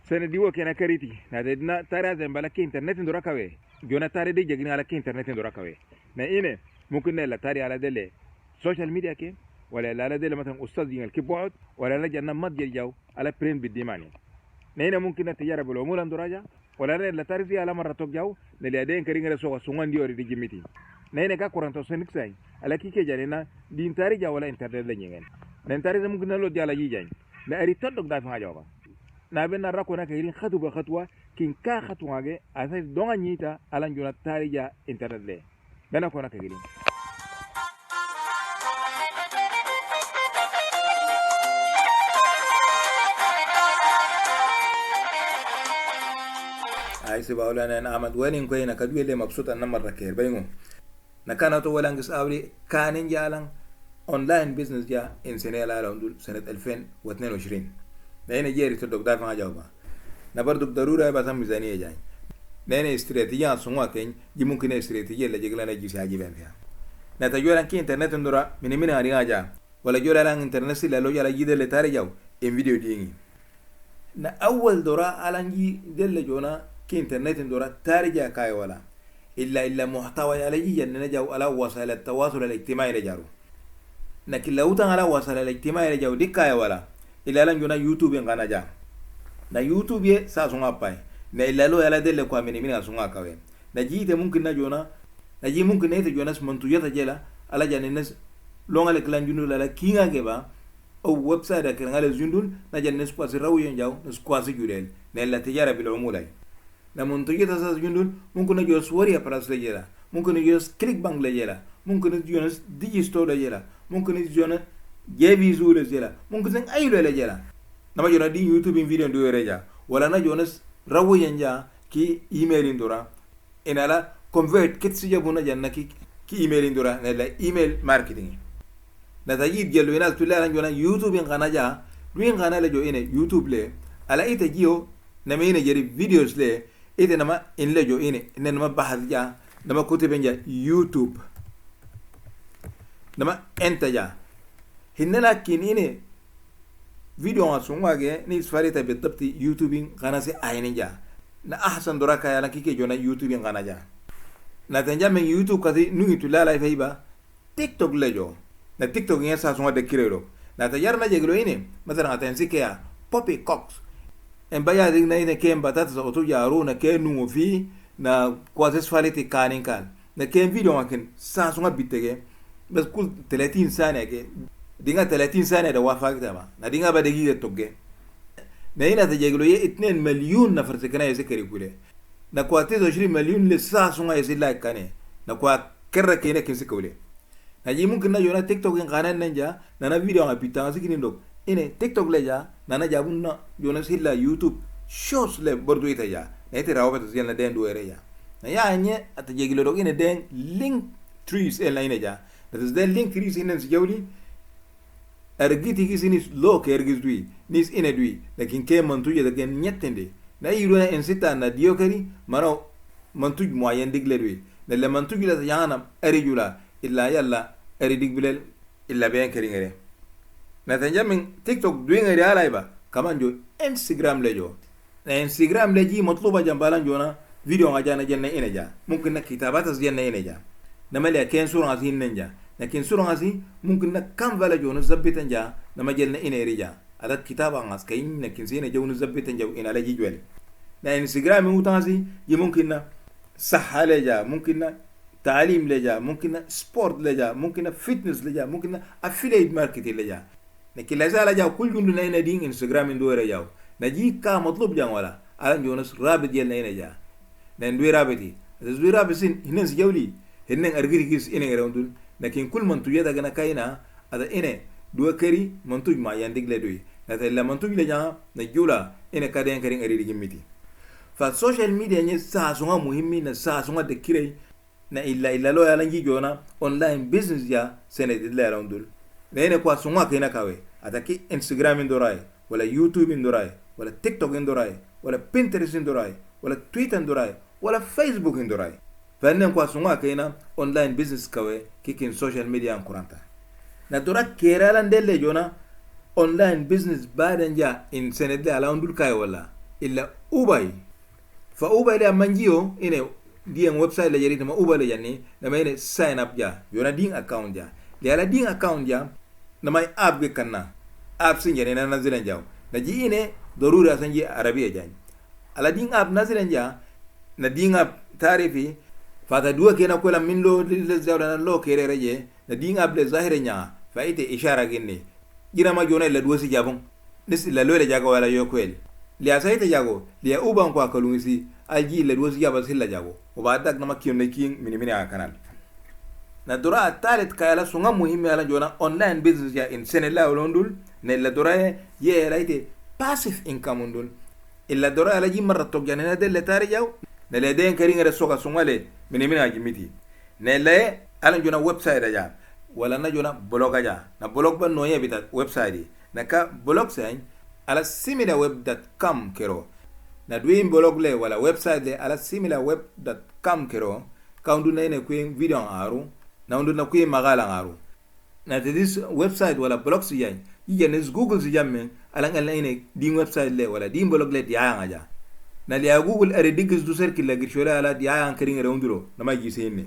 sene diwo kena kariti na de na tare zembala ke internet ndora kawe jona tare de jegina ala ke internet ndora kawe na ine mumkin ne la tare ala dele social media ke wala la dele مثلا استاذ ينال كبعد ولا لا جنا مد يجاو على برين بالديماني نينا ممكن تجرب الامور اندراجا ولا لا تare fi ala marra tok jaw ne le den kari ngere so sungan di ori di jimiti nene ka kuranto senik sai ala kike janena din tare ja wala internet la nyen nen tare mumkin lo jala yijan na ari todok da fa jawa na ben na rako na kairin khatu ba khatwa kin ka khatwa ge asai donga nyita alan jona tare ja internet le bena ko na kairin ay sibawla na amad wani ko ina kadwe le mabsuta na marra ker baymo na kana to wala ngis awli kanin jalan online business ja in senela la ndul sanat 2022 نحن جيري تدوك دافع جاوبا نبردك ضرورة بس هم ميزانية جاي نحن استراتيجية سموا كين جي ممكن استراتيجية اللي جيكلنا جيسي عجيبين فيها نتجول عن كي إنترنت ندورا من هاري جا ولا جول عن إنترنت سلا لو جالا جيد اللي تاري جاو إن فيديو ديني نا أول دورا على جي دل جونا كي إنترنت ندورا تاري جا كاي ولا إلا محتوى على جي جننا جاو على وسائل التواصل الاجتماعي رجارو لكن لو تان على وسائل الاجتماعي رجاو دي كاي ولا ilalan jona youtube ngana ja na youtube ye sa sunga pai na ilalo yala dele kwa mini sunga kawe na jite mumkin na jona na ji mumkin ne te jona smantu yata jela ala jannes longa le klan jundul ala kinga geba o website da kan ala jundul na jannes kwa rawu yen jaw na kwa jurel na la tijara bil umulai na muntu yata sa jundul mumkin na jos wari paras le jela mumkin na jos clickbank le jela mumkin na jos digistore le jela mumkin na jona jebi zule jela mumkin sen aylo le jela nama jona di youtube video ndo reja wala na jonas rawu yanja ki email indura inala convert kit si jabuna janna ki email indura ne la email marketing na tajid jelo ina tulala jona youtube ngana ja ruin ngana le jo ine youtube le ala ite jio na me ine jeri videos le ite nama in le jo ine ne nama bahad ja nama kutibe ja youtube nama enta ja hinna kin ine video asungwage ni sfarita bitabti youtube kana se ayni ja na ahsan duraka yala kike jona youtube kana ja na tanja men youtube kasi nungi tulala fayba tiktok lejo na tiktok nya sa sunga de kirelo na tajar na jeglo ine mathalan atensi ya poppy cox en baya dig na ine kem batata so to yaro na ke nungo fi na kwase sfariti kanin kan na kem video makin sa sunga bitege bas kul 30 sane ke dinga 30 سنة ده وافق تمام ندينga بدقيقة توجه نهينا تجيلو يه 2 مليون نفر سكنا يسكر يقوله نكوا 20 مليون لسه سونga يسيلا كانه نكوا كرر كينه كنسي كوله نجي ممكن نجونا تيك توك قانن نجا نانا فيديو عم بيتان سكين دوك إنه تيك توك لجا نانا جابونا جونا سيلا يوتيوب شوز له برضو يتجا نهتي راوبة تزيان لدين دويره جا نيا إني أتجيلو دوك إنه دين link trees إلا إنه جا بس دين link trees إنه سجولي ergiti kisinis lo ke ergis dui nis ine dui lakin ke mantuja da gen nyettende na yiruna en sita na diokari maro mantuj moyen digle dui na le mantuj la yana erijula illa yalla eridig bilel illa ben keri ngere na tanjamin tiktok dui ngere alaiba kamanjo instagram lejo na instagram leji matluba jambalan jona video ngajana jenna ine ja mumkin na kitabata jenna ine ja na mali ken sura azin nenja لكن سورة هذه ممكن كم ولا جو نزبط نجا لما جلنا إن رجع هذا كتاب عناس كين لكن زين جو نزبط نجا إن على جيجوال na Instagram mutazi je mumkin na saha leja mumkin na تعليم leja mumkin na sport leja mumkin na fitness leja mumkin na affiliate marketing leja لكن لا زال جاو كل جند نينا دين انستغرام ندور جاو نجي كا مطلوب جان ولا على جونس رابط ديال نينا جا ندوي رابطي دوي رابطين هنس جولي هنن ارغيكيس ان راوندول لكن كل من توجد غنا كاينا هذا ان دو كري منتوج ما يندق لدوي نتلا منتوج لجا نجولا ان كادين كرين اريدي جميتي فالسوشيال ميديا ني ساسونga muhimmi na sasonga de kirei na illa lo yala ngi jona online business ya sene de la raundul nene kwa songa kena kawe ataki Instagram ndorai wala YouTube ndorai wala TikTok ndorai wala Pinterest ndorai wala Twitter ndorai wala Facebook ndorai fanne kwa songa kena online business kawe kikin social media ankuranta na dora kerala ndele jona online business badanja in sene de la raundul kai wala illa ubay fa ubay le manjio ine ding website le jeri ma ubay le yanni nama ine sign up ja yona ding account ja le ala ding account ja nama app ge kanna app sin jene na nazilen jaw na ji ine darura sanji arabiya jani ala ding app nazilen ja na ding app tarifi fata duwa kena kola min lo le zawda na lo kere reje na ding app le zahire nya fa ite ishara genne gira ma jona la duwa si jabon nis la lo le jago wala yo kwel li asaita jago li uban ko akalungisi alji la duwa si jabal silla jago o ba dak na makiyon ne king mini kanal na dora talet kayala sunga muhimme ala jona online business ya in senela olondul ne la dora ye laite passive income undul illa dora ala ji marra to janena de le tari jaw ne le den kari ngara soka sungale mini jimiti ne le ala jona website ja wala na jona blog ja na blog ban no ye bita website na ka blog sen ala similarweb.com kero na duin blog le wala website le ala similarweb.com kero kaundu na ine kuin video aru na undu na kuin magala aru na this website wala blog si yan yigenes google si jamme ala ngal ine din website le wala din blog le dia ngaja na liya google are digis du serki la girshola ala dia an kering re unduro na ma gisene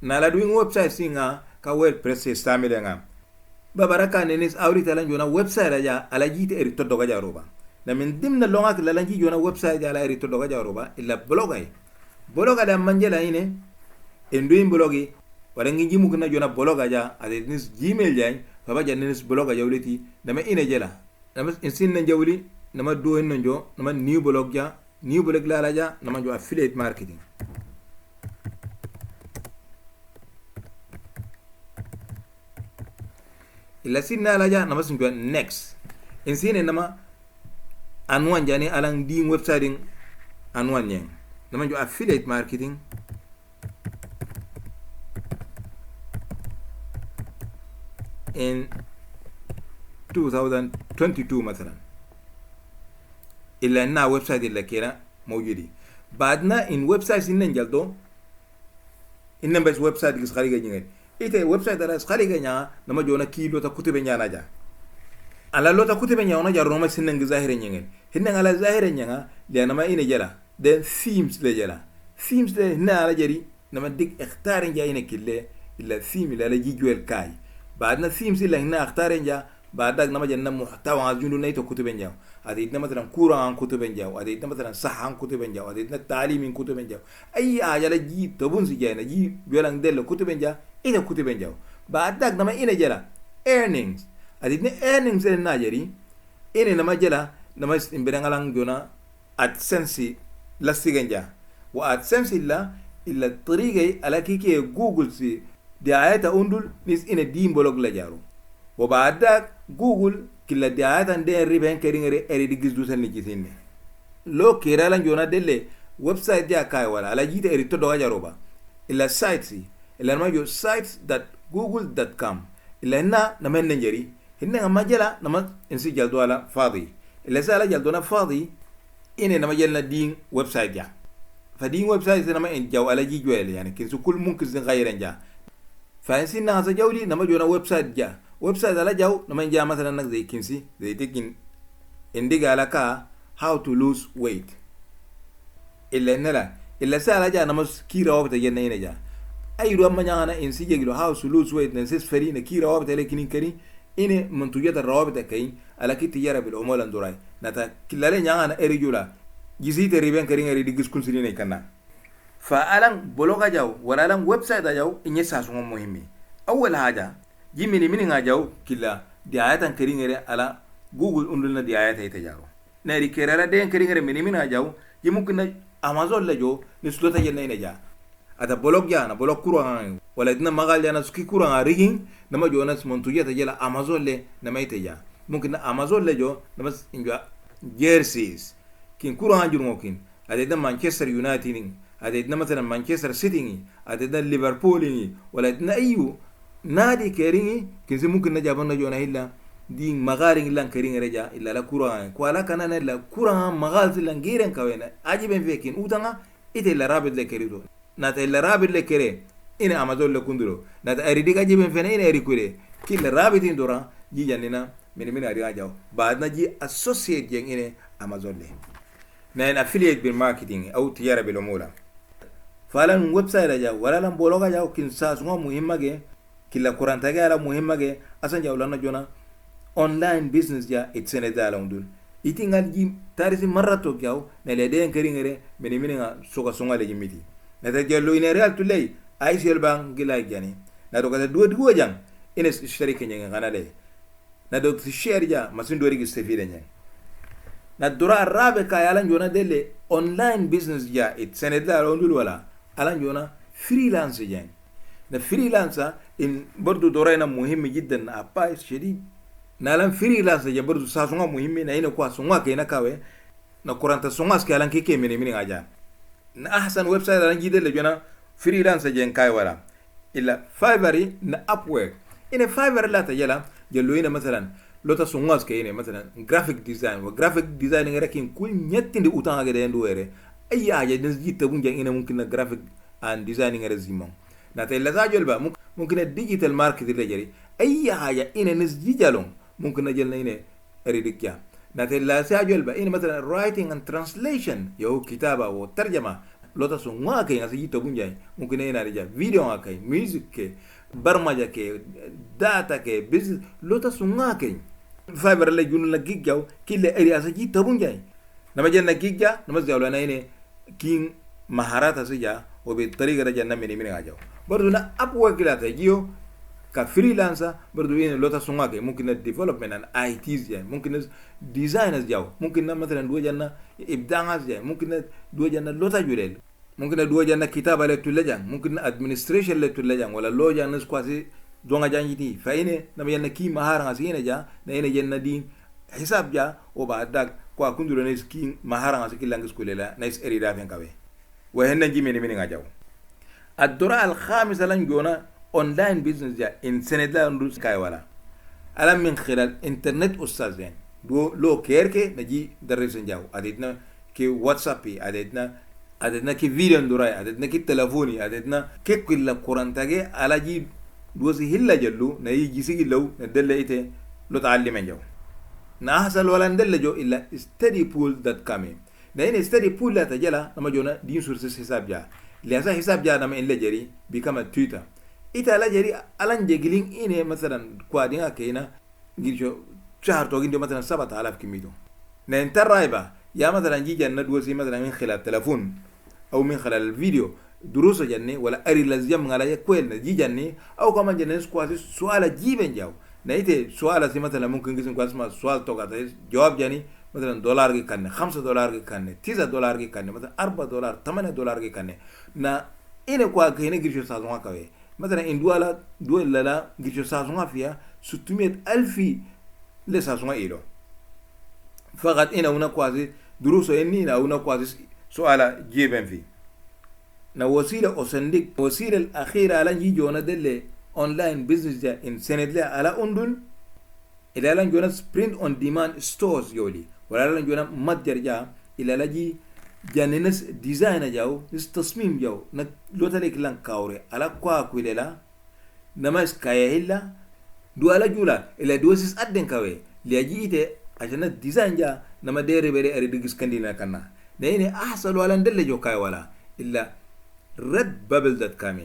na la duin website singa ka wordpress stamile nga babaraka nenis awri talan jona website aja ala jite eri todo ga jaroba na min dimna longa la lanji jona website ala eri todo ga jaroba illa bloga da manjela ine enduin blogi wala ngi jimu kana jona bloga ja ade nis gmail jay baba janenis bloga jawleti nama ine jela nama insin na jawli nama do en njo nama new blog ja new blog la ja nama jo affiliate marketing illa sinna laja nama sun next insine nama anwan jani alang di website anwan yen nama jo affiliate marketing in 2022 مثلا illa na website illa kera mawjudi badna in website in njaldo in numbers website gis khariga jingal ite website ala khariga nya nama jona kilo ta kutube nya naja ala lota kutube nya ona jaro ma sinan gi zahire nyengel hinna ala zahire nya le nama ine jala de themes le jala themes le na ala jari nama dik ikhtar nya ine kille illa theme la jigwel kai بعدنا themes اللي هنا اختارين جا بعدك نما جنا محتوى عجونو نيتو كتبين جاو أديتنا مثلا كورة عن كتبين جاو أديتنا مثلا صح عن كتبين جاو أديتنا تعليم من كتبين جاو أي حاجة لجي تبون سجانا جي بيلان دلو كتبين جاو إذا كتبين جاو بعدك نما إنا جلا earnings أديتنا earnings اللي ناجري إنا نما جلا نما إنبرانغلان جونا AdSense لسيجن جا وAdSense إلا طريقة على كيكي جوجل سي diayata undul nis ina dim blog la jaru bo baada google kila diayata de riben keringere eri digis du tan ni gisine lo kiralan jona delle website dia kay wala ala jite eri to do jaru ba illa sites illa ma yo sites.google.com illa na men njeri hinna ma jela na ma insi jaldo ala fadi illa sala jaldo na fadi ine na ma jelna din website dia fa din website na ma en jaw ala ji joel yani kin su kul mumkin zin ghayran ja فانسي ناس جولي نما جونا ويب سايت جا ويب سايت على جو نما جا مثلا نك زي كنسي زي تكين اندي على كا how to lose weight الا نلا الا سالا جا نما كيرا وبت جن هنا جا اي رو ما جانا انسي جيلو how to lose weight نسيس فري نكيرا وبت لكن كري ان منتوجات الروابط كاين على كي تجاره بالعموله اندوراي نتا كلالي جانا اريجولا جيزي تريبن كرين اري ديغس كونسيني كنا فألان بلوغا جاو ولا ألان ويب سايت جاو إني ساسون مهمة أول حاجة جيميني مين جاو كلا دعاية كرينغري على جوجل أندلنا دعاية هيتجاو ناري كيرالا دين كرينغري مين جاو يمكن أمازون لجو نسلوتا جلنا نجا أتا بلوغ جانا بلوغ كوران ولا إدنا مغال جانا سكي كوران ريجين نما جو ناس منتوجة تجلا أمازون ل نما يتجا ممكن أمازون لجو نمس إنجوا جيرسيز كين كوران جرموكين أدينا مانشستر يونايتد أدينا مثلا مانشستر سيتي أدينا ليفربول ولا أدينا أيو نادي كريني كنزي ممكن نجابنا جونا إلا دي مغارين لان كرين رجع إلا لا كوران كوالا كنا لا كوران مغال لان غيرن كوينا أجيبن فيكين أوتانا إيه إلا رابط لكريدو نات إلا رابط لكري إن أمازون لكندرو نات أريدك أجيبن فينا إن أريكوري كل رابطين دورا جي جانينا من أريد جاو بعدنا جي أسوسيت جين إن أمازون له na affiliate bil marketing au tijara bil umula falan website ja wala lan bologa ja kin sa sunga muhimma ge kila kuranta ga ala muhimma ge asan ja ulana jona online business ja itsene dala undul itingal ji tarisi marato kyaw ne le den keringere meni nga soka sunga le jimiti na ta jallo ine real tulay ay sel bang gila jani na do ka duo jang ine sharike nyen ngana le na do share ja masin do rigi stefide nyen na dura rabe ka yalan jona dele online business ja itsene dala undul wala alan jona freelance jang na freelancer in برضو دورينا مهم جدا أباي شديد نالن freelance جا برضو ساسونga مهم na ina kwa sunga ke na kawe na kuranta sunga ske alan kike mini aja na ahsan website alan jide le jona freelance jen kai wala illa Fiverr na Upwork ina Fiverr la tajala jelo ina مثلا lota sunga ske ina مثلا graphic design wa graphic design ngere kin kul nyettinde utanga ge den duwere ayya ya den jitta bunja ina mumkin na graphic and design ngere zimon na tay la tajol ba ممكن digital marketing لجري أي حاجة إنه نسجلهم ممكن نجلنا إنه أريدكيا نتلا ساجل بقى إنه مثلا writing and translation يهو كتابة وترجمة لو تسمعوا كي نسجل تبون جاي ممكن إنه رجع فيديو كي ميوزك كي برمجة كي داتا كي بيزنس لو تسمعوا كي فايبر اللي يجون لجيك جاو كل أري أسجل تبون جاي نما جلنا جيك جا نما زاولنا إنه كين مهارات أسجل وبالطريقة رجعنا من عجاو برضو نا Upwork لا تجيو كفريلانسر برضو إن لوتا سونغاكي ممكن development and ITs يعني ممكن designers جاو ممكن مثلا دو جانا إبداعات يعني ممكن دو جانا لوتا جوريل ممكن دو جانا كتابة لتولجان ممكن administration لتولجان ولا لو جانا سكواسي دونغا جانجي دي فإنه نما جانا كي مهارة سينا جا نينا جانا دين حساب جا وبعد داك كوا كندرو نيس كي مهارة سكي لانجس كوليلا نيس إريدا فين كاوي وهنا جي من عجاو الدورة الخامسة لن جونا online business جا إن سنة ندرس كاي ولا على من خلال إنترنت أستاذ يعني دو لو كيركي نجي درس نجاو عددنا كي واتسابي عددنا كي فيديو ندوراي عددنا كي تلفوني عددنا كي كل قرآن تاجي على جي دوسي هلا جلو نيجي جيسي لو ندل إيته لو تعلم نجاو نحصل ولا ندل جو إلا studypool.com نين studypool لا تجلا نما جونا دين سورسز حساب جا لأسا حساب جا نما إن لجري بيكما تويتر إتا لجري ألان جيجلين إنه مثلا كوادينا كينا جيشو شهر توقين دو مثلا 7000 كميدو ننتر رايبا يا مثلا جي جنة دوسي مثلا من خلال التلفون أو من خلال الفيديو دروس جنة ولا أري لازم على كويل جي جنة أو كمان جنة سكواسي سؤال جيبن جاو نايته سؤال سي مثلا ممكن جسم كواسما سؤال توقع جواب جاني مثلا $5 की करने $5 की करने $30 की करने मतलब $4 $8 की करने ना इन्हें क्या कहीं गिरशो साज़ुआ कवे مثلا إن دول لا गिरशो साज़ुआ فيها 600,000 لساज़ुआ إيلو فقط إنه هنا كواسي دروس إني إنه هنا كواسي سؤال جيبن فيه na وسيلة الأخيرة على جيجونا دل online business جا إن سند على أندل إلى لان جونا sprint on demand stores يولي ولا لان جونا متجر جا إلى لاجي جانينس ديزاين جاو نس تصميم جاو نك لوتا لك لان كاوري على كوا كويلا نماس كايا هلا دو على جولا إلى دوسس أدن كاوي ليجي إيه عشان الديزاين جا نما ديري بري أريدكس كندينا كنا نيني أحسن ولا ندل جو كاي ولا إلا redbubble.com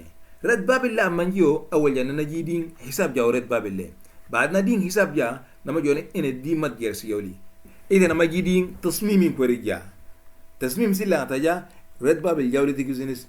redbubble لا منجيو أول جانا نجي دين حساب جاو redbubble لين بعدنا دين حساب جا نما جوني إن دين متجر سيولي إذا نما جي دين تصميمي كوريجا تصميم سيلا تجا redbubble جاولي تيجيزنس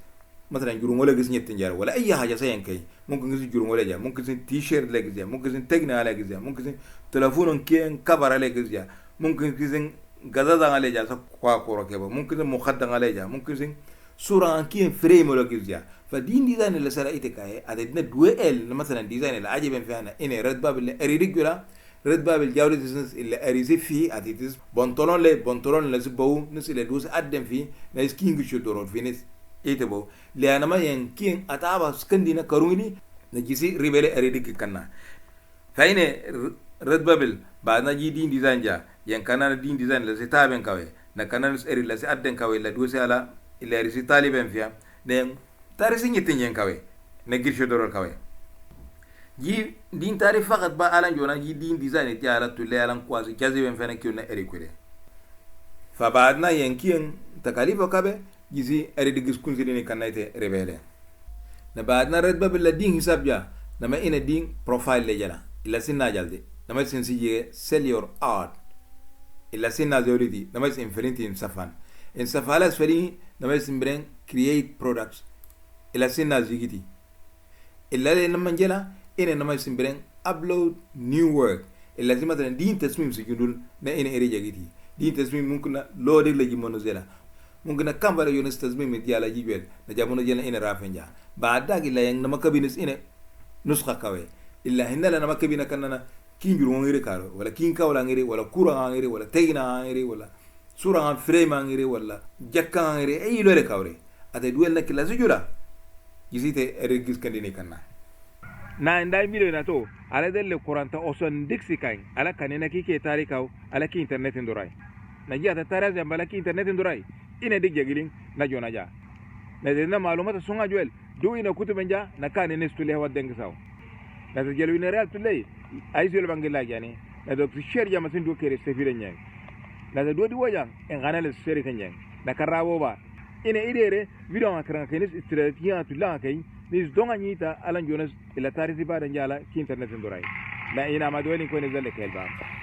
مثلا جرون ولا جزني تنجار ولا أي حاجة سين كي ممكن جزء جرون ولا جا ممكن جزء تيشيرت لك جا ممكن جزء تجنا على جزء ممكن جزء تلفون كين كبر على جزء ممكن جزء غزة على جا سقوا كورا كبا ممكن جزء مخدع على جا ممكن جزء صورة كين فريم ولا جزء فدين ديزاين اللي سرقة كاي عددنا دوال مثلا ديزاين اللي عجبن فيها إنه redbubble أريدكولا redbubble جاولي تسنس اللي أريزي فيه عديدس بنطلون لزبو نس اللي دوس أدم فيه ناس كين كشوا دورون فيه ناس إيتبو لأن ما ينكين أتابع سكندينا كروني نجيسي ريبلي أريدك كنا فإن redbubble بعدنا جي دين ديزاين جا ينكنا دين ديزاين لسه تابن كاوي نكنا نس أريد لسه أدم كاوي لدوسي على اللي أريزي طالبين فيها نعم تاريخ نيتين كاوي نجير شدور كاوي جي دين تاريخ فقط با على جونا جي دين ديزاين تي على تولي على كوازي كذي بين فينا كيونا إريكوده fa baadna yankiyan takalifa kabe gizi eridigis kunzilini kanaite rebele na baadna redba billa din hisab ja nama ina din profile le jala illa sinna jalde nama sinsiye sell your art illa sinna zolidi nama infinity in safan in safala sfari nama simbren create products illa sinna zigiti illa le nama jala ina nama simbren upload new work illa zimata din tasmim sikindul na ina ere jagiti din tasmim munkuna lode le jimono zela mungkin kambara Yunus tasbih mit yala jibel na jamono jena ina rafenja baada gila yang nama kabinis ina nuskha kawe illa hinala nama kabina kanana kinjur ngire karo wala kin kawla ngire wala kura ngire wala tegina ngire wala sura frame ngire wala jakka ngire ay lole kawre ade duel nak la sujura yisite regis kandini kanna na ndai video na to ala delle kuranta oson diksi kain ala kanena kike tarikaw ala ki internet ndoray na jiata taraz yambala ki internet ndoray ina dig jagilin na jona ja na de na malumata sunga juel do ina kutuben ja na kane ne stule wa deng saw na de jelu ina real tulay ay jelu bangila jani na do share jama sin do kere sefire nyang na de do di wajang en ganale seri kanyang na karabo ba ina idere video akran kenis strategia tulla kay nis donga nyita alan jonas ila tarisi ba njala ki internet ndoray na ina ma do ni ko ne zalle kelba